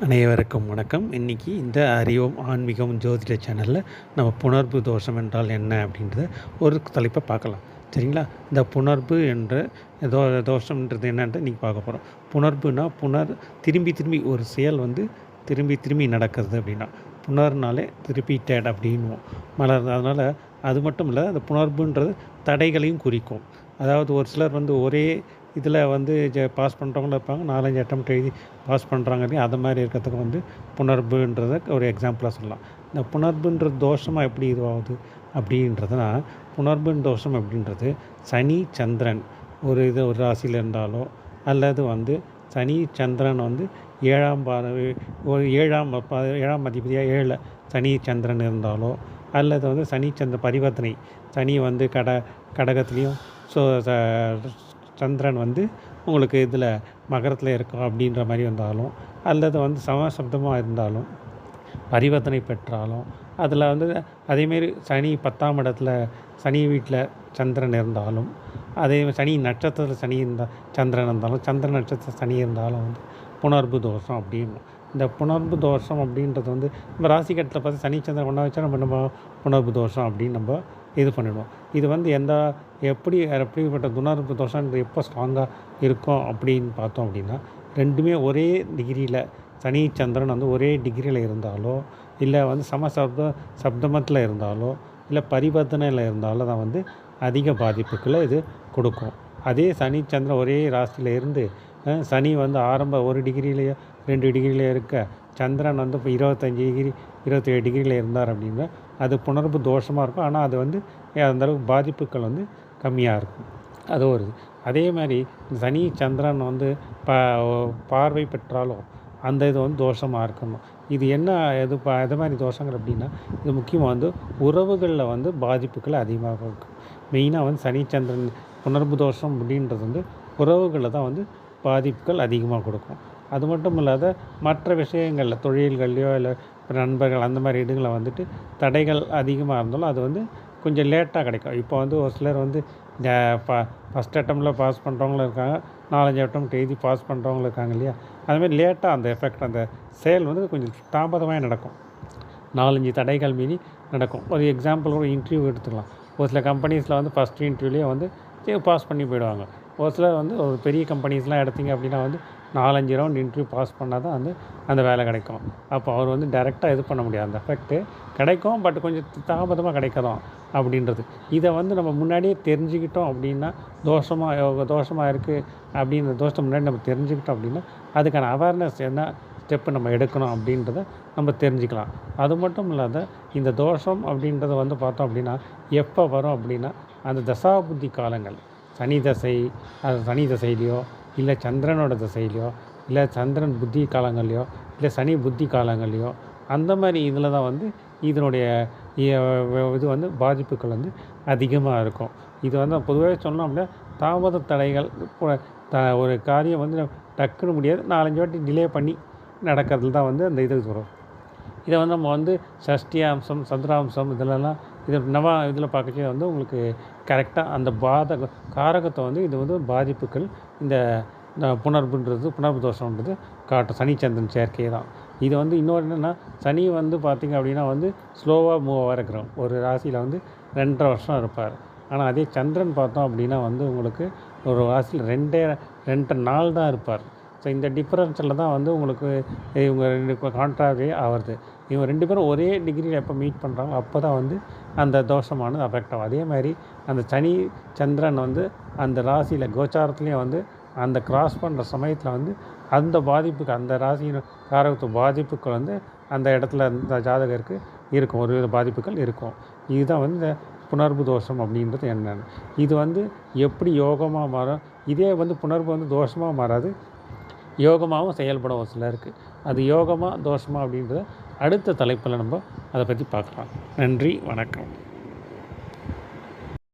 அனைவருக்கும் வணக்கம். இன்றைக்கி இந்த அறிவோம் ஆன்மீகம் ஜோதிட சேனலில் நம்ம புணர்வு தோஷம் என்றால் என்ன அப்படின்றத ஒரு தலைப்பை பார்க்கலாம். சரிங்களா? இந்த புணர்வு என்ற தோஷம்ன்றது என்னன்ட்டு இன்றைக்கி பார்க்க போகிறோம். புணர்வுனா திரும்பி ஒரு செயல் திரும்பி நடக்கிறது அப்படின்னா புணர்னாலே ரிப்பீட்டட் அப்படின்வோம் மலர். அதனால் அது மட்டும் இல்லை, அந்த புணர்வுன்றது தடைகளையும் குறிக்கும். அதாவது ஒரு சிலர் ஒரே இதில் பாஸ் பண்ணுறவங்களும் இருப்பாங்க, 4-5 அட்டெம்ப்ட் எழுதி பாஸ் பண்ணுறாங்க இல்லையா? அது மாதிரி இருக்கிறதுக்கு புணர்வுன்றதை ஒரு எக்ஸாம்பிளாக சொல்லலாம். இந்த புணர்வுன்ற தோஷமாக எப்படி இதுவாகுது அப்படின்றதுனா, புணர்வுன்ற தோஷம் அப்படின்றது சனி சந்திரன் ஒரு ராசியில் இருந்தாலோ, அல்லது சனி சந்திரன் 7ஆம் ஒரு 7ஆம் அதிபதியாக 7 சனி சந்திரன் இருந்தாலோ, அல்லது சனி சந்திர பரிவர்த்தனை சனி கடகத்துலேயும் சந்திரன் உங்களுக்கு இதில் மகரத்தில் இருக்கும் அப்படின்ற மாதிரி வந்தாலும், அல்லது சமசப்தமாக இருந்தாலும், பரிவர்த்தனை பெற்றாலும், அதில் அதேமாரி சனி 10ஆம் இடத்துல சனி வீட்டில் சந்திரன் இருந்தாலும், அதே சனி நட்சத்திரத்தில் சந்திரன் இருந்தாலும், சந்திர நட்சத்திர சனி இருந்தாலும் புணர்வு தோஷம் அப்படின்னு. இந்த புணர்வு தோஷம் அப்படின்றது நம்ம ராசி கட்டத்தில் பார்த்து சனி சந்திரன் ஒன்றா வச்சா நம்ம புணர்வு தோஷம் அப்படின்னு நம்ம இது பண்ணிவிடுவோம். இது எப்படிப்பட்ட புணர்வு தோஷம் எப்போ ஸ்ட்ராங்காக இருக்கும் அப்படின்னு பார்த்தோம் அப்படின்னா, ரெண்டுமே ஒரே டிகிரியில் சனி சந்திரன் ஒரே டிகிரியில் இருந்தாலோ, இல்லை சப்தமத்தில் இருந்தாலோ, இல்லை பரிவர்த்தனையில் இருந்தாலோ தான் அதிக பாதிப்புகளை இது கொடுக்கும். அதே சனி சந்திரன் ஒரே ராசியில் இருந்து சனி ஆரம்ப 1 டிகிரிலேயோ 2 டிகிரியில் இருக்க, சந்திரன் இப்போ 25 டிகிரி 27 டிகிரியில் இருந்தார் அப்படின்னா அது புணர்வு தோஷமாக இருக்கும். ஆனால் அது அந்தளவுக்கு பாதிப்புகள் கம்மியாக இருக்கும். அது ஒரு அதே மாதிரி சனி சந்திரன் பார்வை பெற்றாலும் அந்த இது தோஷமாக இருக்கணும். இது என்ன எது மாதிரி தோஷங்கள் அப்படின்னா, இது முக்கியமாக உறவுகளில் பாதிப்புகள் அதிகமாக இருக்கும். மெயினாக சனி சந்திரன் புணர்வு தோஷம் அப்படின்றது உறவுகளில் தான் பாதிப்புகள் அதிகமாக கொடுக்கும். அது மட்டும் இல்லாத மற்ற விஷயங்களில் தொழில்கள்லையோ இல்லை நண்பர்கள் அந்த மாதிரி இடங்களில் தடைகள் அதிகமாக இருந்தாலும் அது கொஞ்சம் லேட்டாக கிடைக்கும். இப்போ ஒரு சிலர் ஃபஸ்ட் அட்டெம்ப்டில் பாஸ் பண்ணுறவங்களும் இருக்காங்க, 4-5 அட்டெம்ப்ட் எழுதி பாஸ் பண்ணுறவங்களும் இருக்காங்க இல்லையா? அதுமாதிரி லேட்டாக அந்த எஃபெக்ட் அந்த செயல் கொஞ்சம் தாமதமாக நடக்கும். 4-5 தடைகள் மீறி நடக்கும். ஒரு எக்ஸாம்பிள் ஒரு இன்டர்வியூ எடுத்துக்கலாம். ஒரு சில கம்பெனிஸில் ஃபஸ்ட் இன்டர்வியூலேயே பாஸ் பண்ணி போயிடுவாங்க. ஒரு சிலர் ஒரு பெரிய கம்பெனிஸ்லாம் எடுத்திங்க அப்படின்னா 4-5 ரவுண்ட் இன்டர்வியூ பாஸ் பண்ணால் தான் அந்த வேலை கிடைக்கும். அப்போ அவர் டைரெக்டாக இது பண்ண முடியாது. அந்த எஃபெக்ட்டு கிடைக்கும், பட் கொஞ்சம் தாமதமாக கிடைக்கதான் அப்படின்றது. இதை நம்ம முன்னாடியே தெரிஞ்சுக்கிட்டோம் அப்படின்னா, தோஷமாக இருக்குது அப்படின்ற தோஷத்தை முன்னாடி நம்ம தெரிஞ்சுக்கிட்டோம் அப்படின்னா, அதுக்கான அவேர்னஸ் என்ன ஸ்டெப்பு நம்ம எடுக்கணும் அப்படின்றத நம்ம தெரிஞ்சுக்கலாம். அது மட்டும் இல்லாத இந்த தோஷம் அப்படின்றத பார்த்தோம் அப்படின்னா எப்போ வரும் அப்படின்னா, அந்த தசாபுத்தி காலங்கள் சனி தசையிலையோ, இல்லை சந்திரனோட திசையிலையோ, இல்லை சந்திரன் புத்தி காலங்கள்லையோ, இல்லை சனி புத்தி காலங்கள்லையோ, அந்த மாதிரி இதில் தான் இதனுடைய இது பாதிப்புகள் அதிகமாக இருக்கும். இது பொதுவாக சொன்னோம் அப்படின்னா, தாமத தடைகள் ஒரு காரியம் டக்குன்னு முடியாது, 4-5 வாட்டி டிலே பண்ணி நடக்கிறதுல தான் அந்த இது வரும். இதை நம்ம சஷ்டியாம்சம் சதுராம்சம் இதிலெல்லாம் இதில் பார்க்கச்சே உங்களுக்கு கரெக்டாக அந்த காரகத்தை இது பாதிப்புகள் இந்த புணர்வு தோஷம்ன்றது காட்டும். சனி சந்திரன் சேர்க்கை தான் இது. இன்னொரு என்னென்னா, சனி பார்த்திங்க அப்படின்னா ஸ்லோவாக மூவ் ஆகிறோம். ஒரு ராசியில் 2.5 வருஷம் இருப்பார். ஆனால் அதே சந்திரன் பார்த்தோம் அப்படின்னா உங்களுக்கு ஒரு ராசியில் 2 நாள் தான் இருப்பார். ஸோ இந்த டிஃப்ரென்ஸில் தான் உங்களுக்கு இவங்க 2 கான்ட்ராக்டே ஆகிறது. இவங்க 2 பேரும் ஒரே டிகிரியில் எப்போ மீட் பண்ணுறாங்க அப்போ தான் அந்த தோஷமானது அஃபெக்ட் ஆகும். அதே மாதிரி அந்த சனி சந்திரன் அந்த ராசியில் கோச்சாரத்துலேயும் அந்த கிராஸ் பண்ணுற சமயத்தில் அந்த பாதிப்புக்கு அந்த ராசியின் காரகத்து பாதிப்புகள் அந்த இடத்துல இந்த ஜாதகருக்கு இருக்கும், ஒரு வித பாதிப்புகள் இருக்கும். இதுதான் இந்த புணர்வு தோஷம் அப்படின்றது என்னென்னு. இது எப்படி யோகமாக மாறும்? இதே புணர்வு தோஷமாக மாறாது, யோகமாகவும் செயல்படும் ஒரு சிலருக்கு. அது யோகமாக தோஷமாக அப்படின்றத அடுத்த தலைப்பில் நம்ம அதை பற்றி பார்க்கலாம். நன்றி, வணக்கம்.